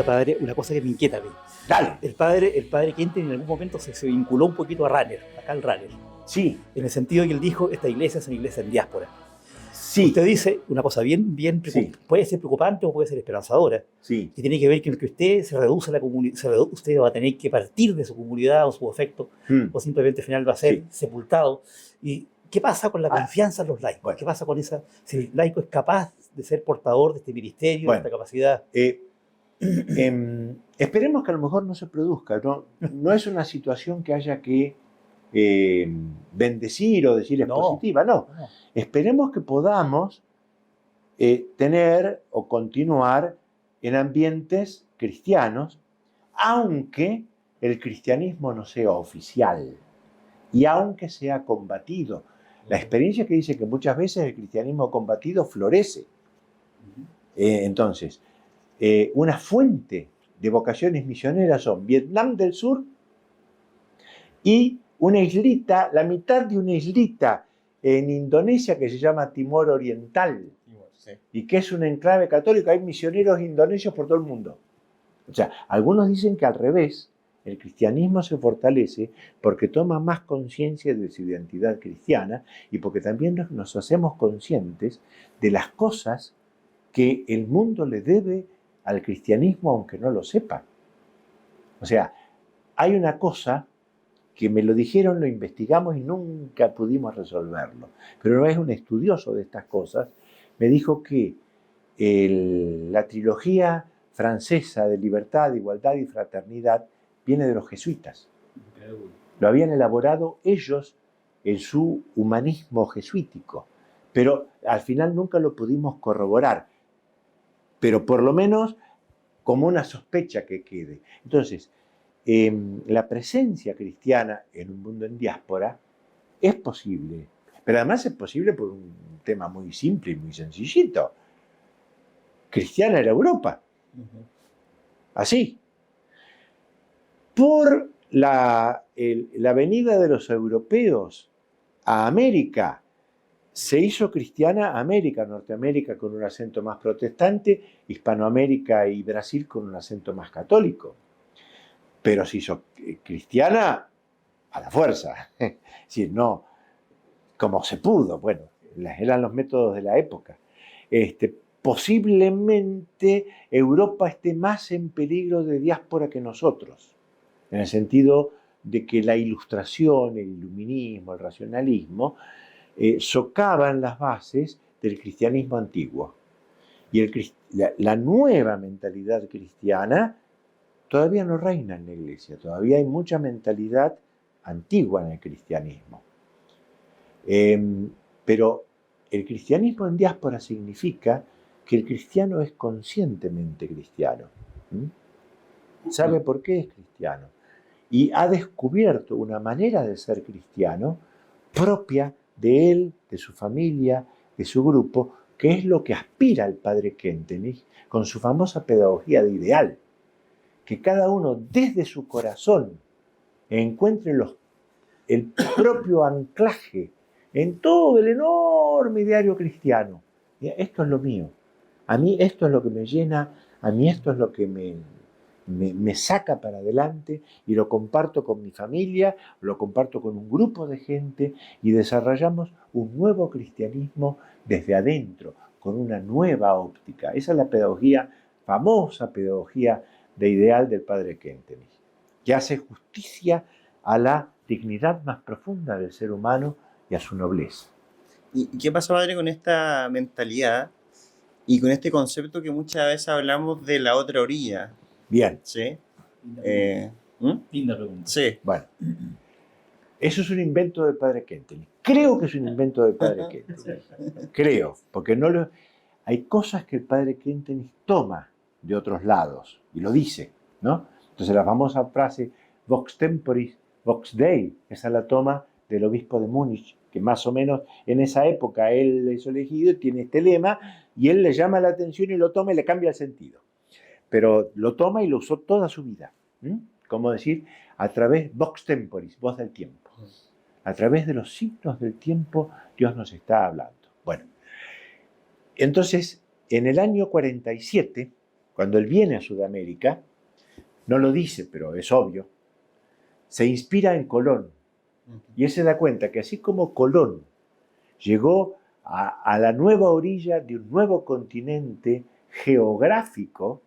padre, una cosa que me inquieta a mí. Dale. El padre Kenton en algún momento se vinculó un poquito a Runner, a Karl Runner, Sí, en el sentido de que él dijo, esta iglesia es una iglesia en diáspora. sí, Usted dice una cosa Sí. puede ser preocupante o puede ser esperanzadora, sí. que tiene que ver con que usted se reduce a la comunidad, usted va a tener que partir de su comunidad o su afecto, Mm. o simplemente al final va a ser Sí. sepultado. ¿Y qué pasa con la Ah, confianza en los laicos? bueno. ¿Qué pasa con esa, si el laico es capaz de ser portador de este ministerio, Bueno. de esta capacidad? Esperemos que a lo mejor no se produzca. No es una situación que haya que bendecir o decir es No. positiva, no. No. Esperemos que podamos tener o continuar en ambientes cristianos, aunque el cristianismo no sea oficial y aunque sea combatido. La experiencia que dice que muchas veces el cristianismo combatido florece. Entonces, una fuente de vocaciones misioneras son Vietnam del Sur y una islita, la mitad de una islita en Indonesia que se llama Timor Oriental, Sí. y que es un enclave católico. Hay misioneros indonesios por todo el mundo. O sea, algunos dicen que al revés, el cristianismo se fortalece porque toma más conciencia de su identidad cristiana y porque también nos hacemos conscientes de las cosas que el mundo le debe al cristianismo aunque no lo sepa. O sea, hay una cosa que me lo dijeron, lo investigamos y nunca pudimos resolverlo. Pero es un estudioso de estas cosas, me dijo que la trilogía francesa de libertad, igualdad y fraternidad viene de los jesuitas. Lo habían elaborado ellos en su humanismo jesuítico, pero al final nunca lo pudimos corroborar. Pero por lo menos como una sospecha que quede. Entonces, la presencia cristiana en un mundo en diáspora es posible, pero además es posible por un tema muy simple y muy sencillito. Cristiana era Europa. Así. Por la venida de los europeos a América, se hizo cristiana América, Norteamérica con un acento más protestante, Hispanoamérica y Brasil con un acento más católico. Pero se hizo cristiana a la fuerza. Es decir, no como se pudo. Bueno, eran los métodos de la época. Posiblemente Europa esté más en peligro de diáspora que nosotros, en el sentido de que la ilustración, el iluminismo, el racionalismo socavan las bases del cristianismo antiguo. Y la nueva mentalidad cristiana todavía no reina en la iglesia, todavía hay mucha mentalidad antigua en el cristianismo. Pero el cristianismo en diáspora significa que el cristiano es conscientemente cristiano. Sabe por qué es cristiano. Y ha descubierto una manera de ser cristiano propia de él, de su familia, de su grupo, que es lo que aspira el padre Kentenich con su famosa pedagogía de ideal. Que cada uno desde su corazón encuentre el propio anclaje en todo el enorme ideario cristiano. Esto es lo mío. A mí esto es lo que me llena, a mí esto es lo que me saca para adelante y lo comparto con mi familia, lo comparto con un grupo de gente y desarrollamos un nuevo cristianismo desde adentro, con una nueva óptica. Esa es la pedagogía, famosa pedagogía de ideal del padre Kentenich, que hace justicia a la dignidad más profunda del ser humano y a su nobleza. ¿Y qué pasa, padre, con esta mentalidad y con este concepto que muchas veces hablamos de la otra orilla? Bien. ¿Sí? Linda pregunta. Sí. Bueno, eso es un invento del padre Kentenich. Creo que es un invento del padre Kentenich. Creo, porque hay cosas que el padre Kentenich toma de otros lados y lo dice, ¿no? Entonces la famosa frase Vox Temporis, Vox Dei, esa la toma del obispo de Múnich, que más o menos en esa época él es elegido y tiene este lema, y él le llama la atención y lo toma y le cambia el sentido. Pero lo toma y lo usó toda su vida. Como decir, a través, Vox Temporis, voz del tiempo. A través de los signos del tiempo, Dios nos está hablando. Bueno, entonces, en el año 47, cuando él viene a Sudamérica, no lo dice, pero es obvio, se inspira en Colón. Y él se da cuenta que así como Colón llegó a la nueva orilla de un nuevo continente geográfico,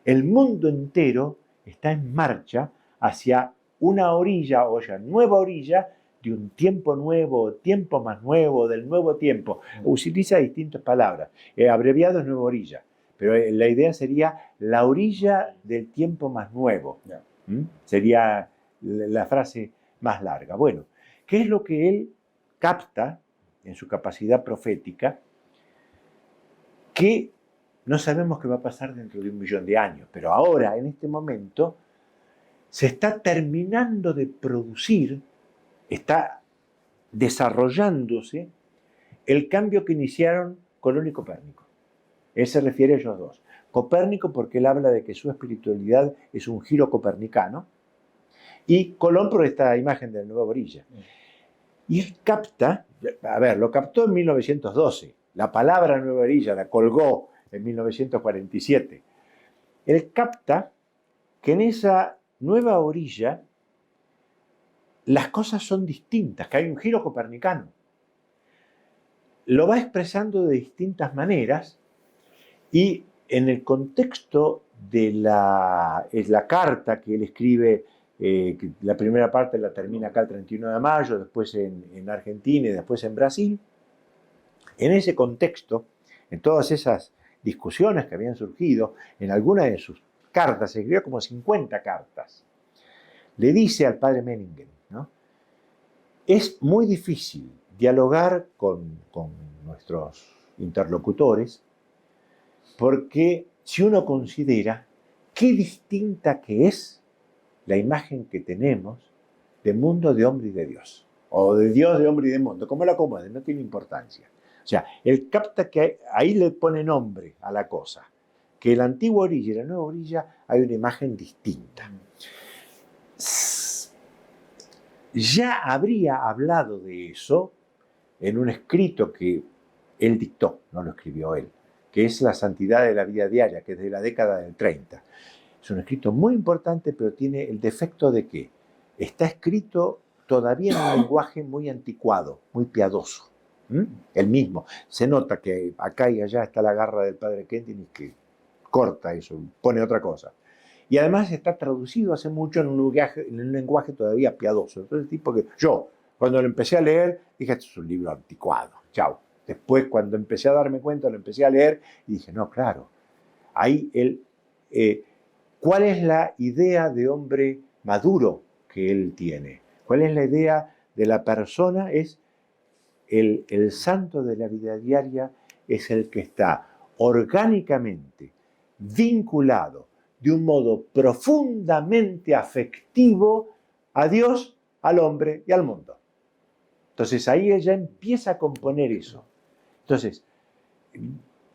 el mundo entero está en marcha hacia una orilla, o sea, nueva orilla de un tiempo nuevo, tiempo más nuevo, del nuevo tiempo. Utiliza distintas palabras. Abreviado es nueva orilla, pero la idea sería la orilla del tiempo más nuevo. Sería la frase más larga. Bueno, ¿qué es lo que él capta en su capacidad profética? Que no sabemos qué va a pasar dentro de 1.000.000 de años, pero ahora, en este momento, se está terminando de producir, está desarrollándose el cambio que iniciaron Colón y Copérnico. Él se refiere a ellos dos. Copérnico porque él habla de que su espiritualidad es un giro copernicano, y Colón por esta imagen de la nueva orilla. Y él capta, lo captó en 1912, la palabra nueva orilla la colgó en 1947. Él capta que en esa nueva orilla las cosas son distintas, que hay un giro copernicano. Lo va expresando de distintas maneras y en el contexto de la carta que él escribe, que la primera parte la termina acá el 31 de mayo, después en Argentina y después en Brasil, en ese contexto, en todas esas discusiones que habían surgido, en alguna de sus cartas, se escribió como 50 cartas, le dice al padre Menningen, ¿no? Es muy difícil dialogar con nuestros interlocutores porque si uno considera qué distinta que es la imagen que tenemos de mundo, de hombre y de Dios, o de Dios, de hombre y de mundo, como lo acomoden, no tiene importancia. O sea, él capta que ahí le pone nombre a la cosa, que en la antigua orilla y la nueva orilla hay una imagen distinta. Ya habría hablado de eso en un escrito que él dictó, no lo escribió él, que es La santidad de la vida diaria, que es de la década del 30. Es un escrito muy importante, pero tiene el defecto de que está escrito todavía en un lenguaje muy anticuado, muy piadoso. El mismo. Se nota que acá y allá está la garra del padre Kentenich que corta eso, pone otra cosa. Y además está traducido hace mucho en un lenguaje todavía piadoso. Entonces, tipo que yo, cuando lo empecé a leer, dije, esto es un libro anticuado, chao. Después, cuando empecé a darme cuenta, lo empecé a leer y dije, no, claro, ahí ¿cuál es la idea de hombre maduro que él tiene? ¿Cuál es la idea de la persona? Es el santo de la vida diaria, es el que está orgánicamente vinculado de un modo profundamente afectivo a Dios, al hombre y al mundo. Entonces ahí ella empieza a componer eso. Entonces,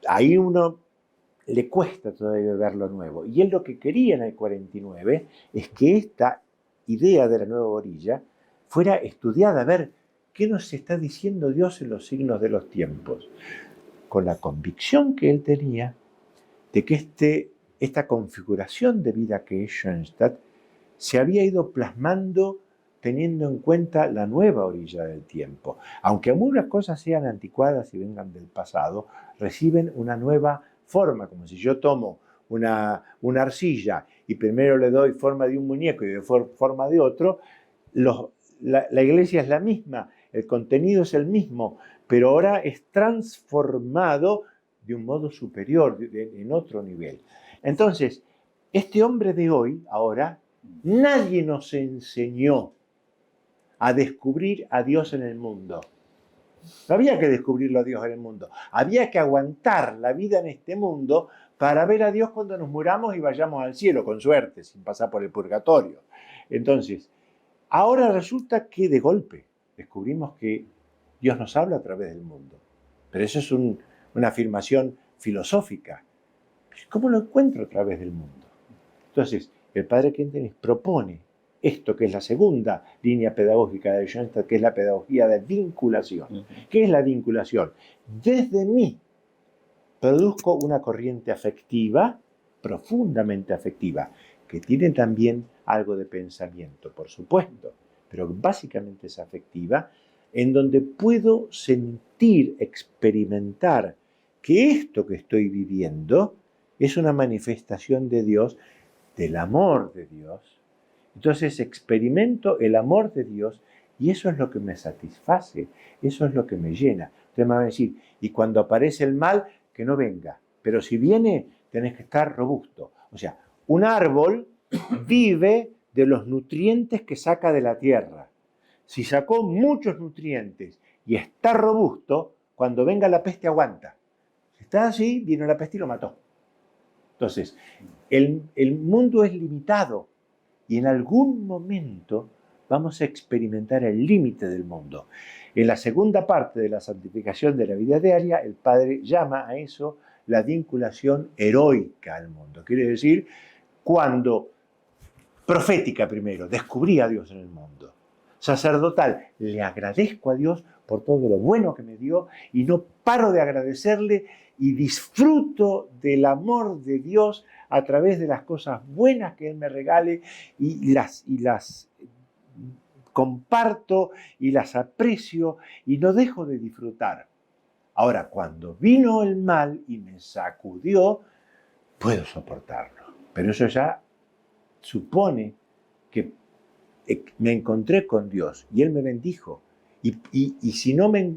ahí uno le cuesta todavía ver lo nuevo. Y él lo que quería en el 49 es que esta idea de la nueva orilla fuera estudiada, a ver qué nos está diciendo Dios en los signos de los tiempos, con la convicción que él tenía de que esta configuración de vida que es Schoenstatt se había ido plasmando teniendo en cuenta la nueva orilla del tiempo. Aunque algunas cosas sean anticuadas y vengan del pasado, reciben una nueva forma, como si yo tomo una arcilla y primero le doy forma de un muñeco y de forma de otro, la iglesia es la misma, el contenido es el mismo, pero ahora es transformado de un modo superior, en otro nivel. Entonces, este hombre de hoy, ahora, nadie nos enseñó a descubrir a Dios en el mundo. No había que descubrirlo a Dios en el mundo. Había que aguantar la vida en este mundo para ver a Dios cuando nos muramos y vayamos al cielo, con suerte, sin pasar por el purgatorio. Entonces, ahora resulta que de golpe descubrimos que Dios nos habla a través del mundo. Pero eso es una afirmación filosófica. ¿Cómo lo encuentro a través del mundo? Entonces, el padre Kentenich propone esto que es la segunda línea pedagógica de Schoenstatt, que es la pedagogía de vinculación. ¿Qué es la vinculación? Desde mí produzco una corriente afectiva profundamente afectiva, que tiene también algo de pensamiento, por supuesto, pero básicamente es afectiva, en donde puedo sentir, experimentar que esto que estoy viviendo es una manifestación de Dios, del amor de Dios. Entonces experimento el amor de Dios y eso es lo que me satisface, eso es lo que me llena. Usted me va a decir, y cuando aparece el mal, que no venga, pero si viene, tenés que estar robusto. O sea, un árbol vive de los nutrientes que saca de la tierra. Si sacó muchos nutrientes y está robusto, cuando venga la peste aguanta. Si está así, vino la peste y lo mató. Entonces, el mundo es limitado y en algún momento vamos a experimentar el límite del mundo. En la segunda parte de la santificación de la vida diaria, el Padre llama a eso la vinculación heroica al mundo. Quiere decir, cuando profética primero, descubrí a Dios en el mundo. Sacerdotal, le agradezco a Dios por todo lo bueno que me dio y no paro de agradecerle y disfruto del amor de Dios a través de las cosas buenas que Él me regale y las comparto y las aprecio y no dejo de disfrutar. Ahora, cuando vino el mal y me sacudió, puedo soportarlo. Pero eso ya supone que me encontré con Dios y Él me bendijo. Y si no me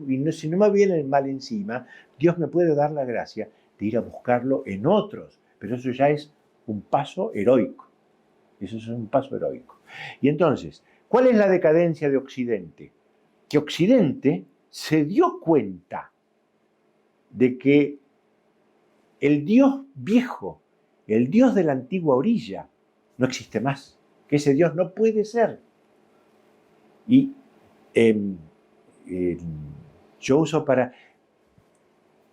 viene el mal encima, Dios me puede dar la gracia de ir a buscarlo en otros. Pero eso ya es un paso heroico. Eso es un paso heroico. Y entonces, ¿cuál es la decadencia de Occidente? Que Occidente se dio cuenta de que el Dios viejo, el Dios de la antigua orilla, no existe más. Que ese Dios no puede ser. Y yo uso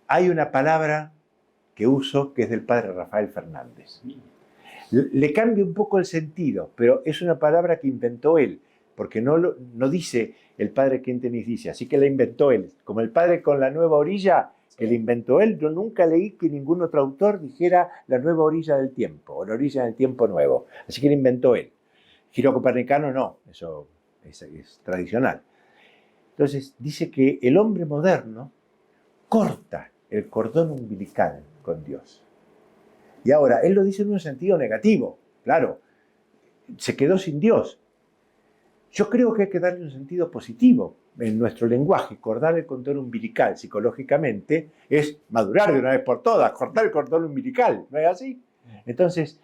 hay una palabra que uso que es del padre Rafael Fernández. Le cambia un poco el sentido, pero es una palabra que inventó él, porque no dice el padre Kentenich dice, así que la inventó él. Como el padre con la nueva orilla, que la inventó él, yo nunca leí que ningún otro autor dijera la nueva orilla del tiempo, o la orilla del tiempo nuevo. Así que la inventó él. Giro copernicano no, eso es tradicional. Entonces dice que el hombre moderno corta el cordón umbilical con Dios. Y ahora, él lo dice en un sentido negativo, claro, se quedó sin Dios. Yo creo que hay que darle un sentido positivo en nuestro lenguaje. Cortar el cordón umbilical psicológicamente es madurar de una vez por todas, cortar el cordón umbilical, ¿no es así? Entonces,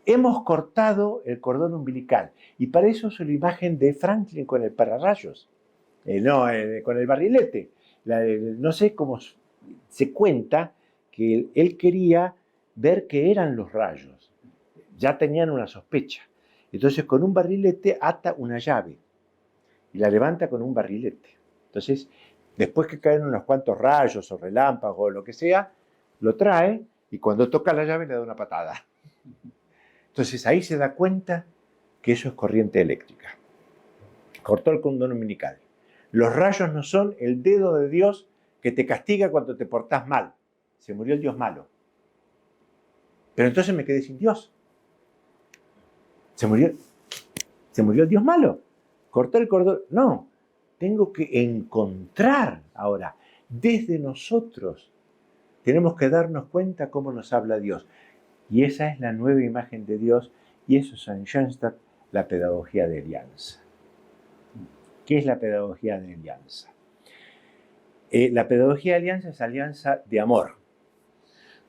hemos cortado el cordón umbilical y para eso es la imagen de Franklin con el pararrayos, con el barrilete. No sé cómo se cuenta que él quería ver qué eran los rayos. Ya tenían una sospecha. Entonces con un barrilete ata una llave y la levanta con un barrilete. Entonces, después que caen unos cuantos rayos o relámpagos o lo que sea, lo trae y cuando toca la llave le da una patada. Entonces ahí se da cuenta que eso es corriente eléctrica. Cortó el cordón umbilical. Los rayos no son el dedo de Dios que te castiga cuando te portás mal. Se murió el Dios malo. Pero entonces me quedé sin Dios. Se murió el Dios malo. Cortó el cordón. No, tengo que encontrar ahora, desde nosotros, tenemos que darnos cuenta cómo nos habla Dios. Y esa es la nueva imagen de Dios, y eso es en Schoenstatt, la pedagogía de alianza. ¿Qué es la pedagogía de alianza? La pedagogía de alianza es alianza de amor.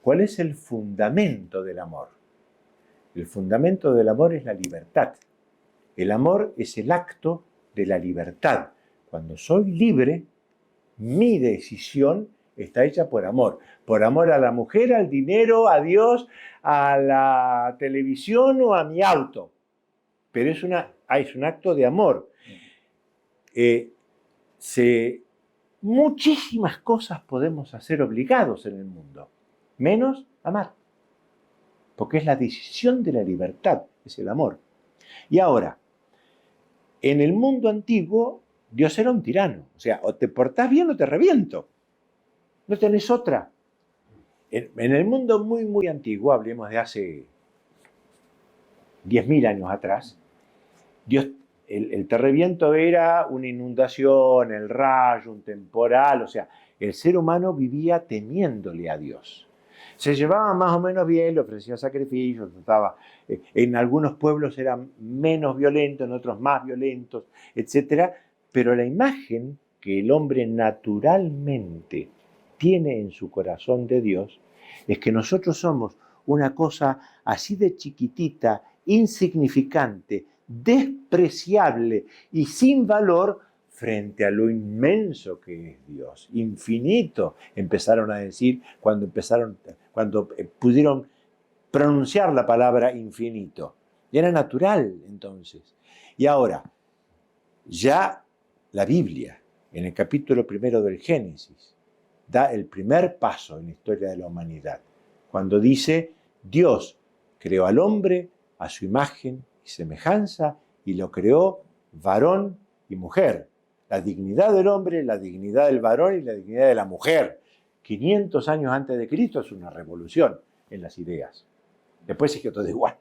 ¿Cuál es el fundamento del amor? El fundamento del amor es la libertad. El amor es el acto de la libertad. Cuando soy libre, mi decisión está hecha por amor. Por amor a la mujer, al dinero, a Dios, a la televisión o a mi auto. Pero es un acto de amor. Muchísimas cosas podemos hacer obligados en el mundo, menos amar. Porque es la decisión de la libertad, es el amor. Y ahora, en el mundo antiguo, Dios era un tirano. O sea, o te portás bien o te reviento. No tenés otra. en el mundo muy, muy antiguo, hablemos de hace 10.000 años atrás, Dios, el terremoto era una inundación, el rayo, un temporal, o sea, el ser humano vivía temiéndole a Dios. Se llevaba más o menos bien, le ofrecía sacrificios, en algunos pueblos eran menos violentos, en otros más violentos, etc. Pero la imagen que el hombre naturalmente tiene en su corazón de Dios es que nosotros somos una cosa así de chiquitita, insignificante, despreciable y sin valor frente a lo inmenso que es Dios, infinito, empezaron a decir cuando pudieron pronunciar la palabra infinito. Y era natural entonces. Y ahora, ya la Biblia, en el capítulo 1 del Génesis, da el primer paso en la historia de la humanidad, cuando dice, Dios creó al hombre a su imagen y semejanza y lo creó varón y mujer. La dignidad del hombre, la dignidad del varón y la dignidad de la mujer. 500 años antes de Cristo es una revolución en las ideas. Después sigue todo igual.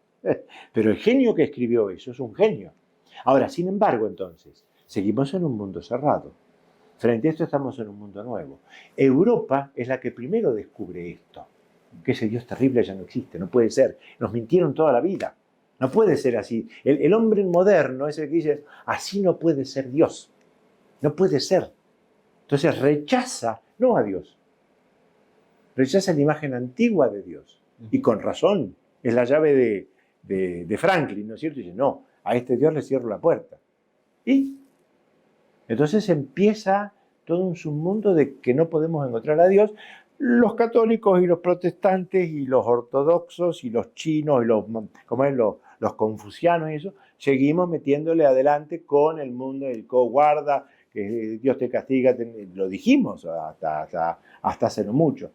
Pero el genio que escribió eso es un genio. Ahora, sin embargo, entonces, seguimos en un mundo cerrado. Frente a esto estamos en un mundo nuevo. Europa es la que primero descubre esto. Que ese Dios terrible ya no existe, no puede ser. Nos mintieron toda la vida. No puede ser así. El hombre moderno es el que dice, así no puede ser Dios. No puede ser. Entonces rechaza, no a Dios, rechaza la imagen antigua de Dios. Y con razón. Es la llave de Franklin, ¿no es cierto? Y dice, no, a este Dios le cierro la puerta. Y entonces empieza todo un submundo de que no podemos encontrar a Dios. Los católicos y los protestantes y los ortodoxos y los chinos y los confucianos y eso, seguimos metiéndole adelante con el mundo del guarda, que Dios te castiga, lo dijimos hasta hace no mucho.